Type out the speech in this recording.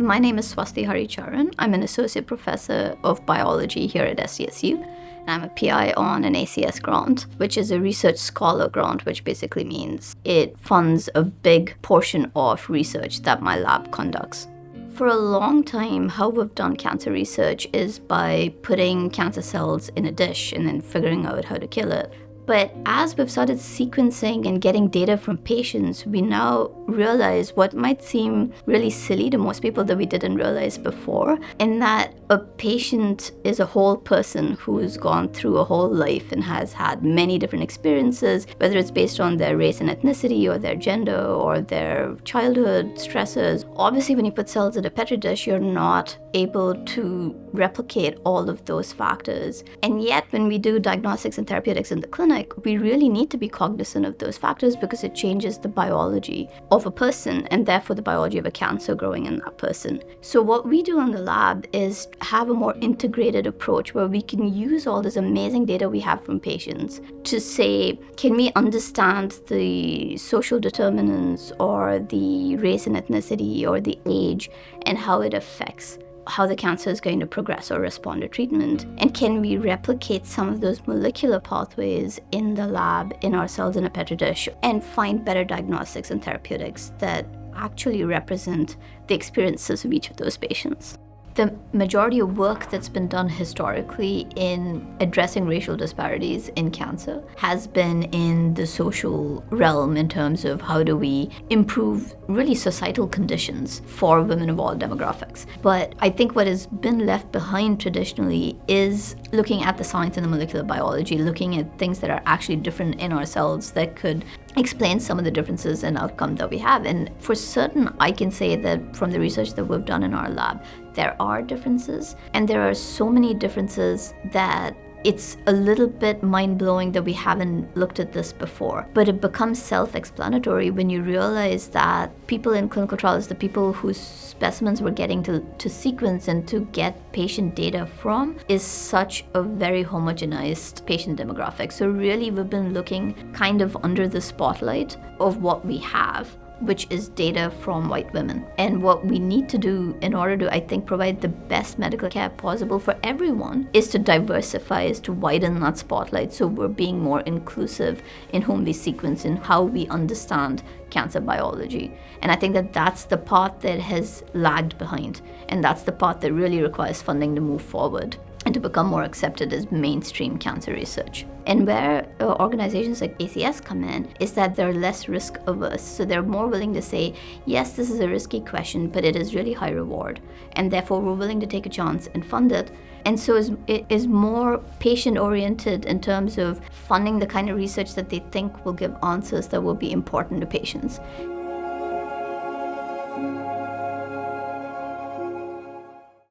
My name is Svasti Haricharan. I'm an associate professor of biology here at SCSU. And I'm a PI on an ACS grant, which is a research scholar grant, which basically means it funds a big portion of research that my lab conducts. For a long time, how we've done cancer research is by putting cancer cells in a dish and then figuring out how to kill it. But as we've started sequencing and getting data from patients, we now realize what might seem really silly to most people that we didn't realize before, in that a patient is a whole person who's gone through a whole life and has had many different experiences, whether it's based on their race and ethnicity or their gender or their childhood stressors. Obviously, when you put cells in a petri dish, you're not able to replicate all of those factors. And yet, when we do diagnostics and therapeutics in the clinic, we really need to be cognizant of those factors because it changes the biology of a person and therefore the biology of a cancer growing in that person. So what we do in the lab is have a more integrated approach where we can use all this amazing data we have from patients to say, can we understand the social determinants or the race and ethnicity or the age and how it affects how the cancer is going to progress or respond to treatment? And can we replicate some of those molecular pathways in the lab, in our cells in a petri dish, and find better diagnostics and therapeutics that actually represent the experiences of each of those patients? The majority of work that's been done historically in addressing racial disparities in cancer has been in the social realm in terms of how do we improve really societal conditions for women of all demographics. But I think what has been left behind traditionally is looking at the science and the molecular biology, looking at things that are actually different in ourselves that could explain some of the differences in outcome that we have. And for certain, I can say that from the research that we've done in our lab, there are differences, and there are so many differences that it's a little bit mind-blowing that we haven't looked at this before. But it becomes self-explanatory when you realize that people in clinical trials, the people whose specimens we're getting to sequence and to get patient data from, is such a very homogenized patient demographic. So really, we've been looking kind of under the spotlight of what we have, which is data from white women. And what we need to do in order to, I think, provide the best medical care possible for everyone is to diversify, is to widen that spotlight so we're being more inclusive in whom we sequence and how we understand cancer biology. And I think that that's the part that has lagged behind, and that's the part that really requires funding to move forward and to become more accepted as mainstream cancer research. And where organizations like ACS come in is that they're less risk averse. So they're more willing to say, yes, this is a risky question, but it is really high reward. And therefore, we're willing to take a chance and fund it. And so it is more patient oriented in terms of funding the kind of research that they think will give answers that will be important to patients.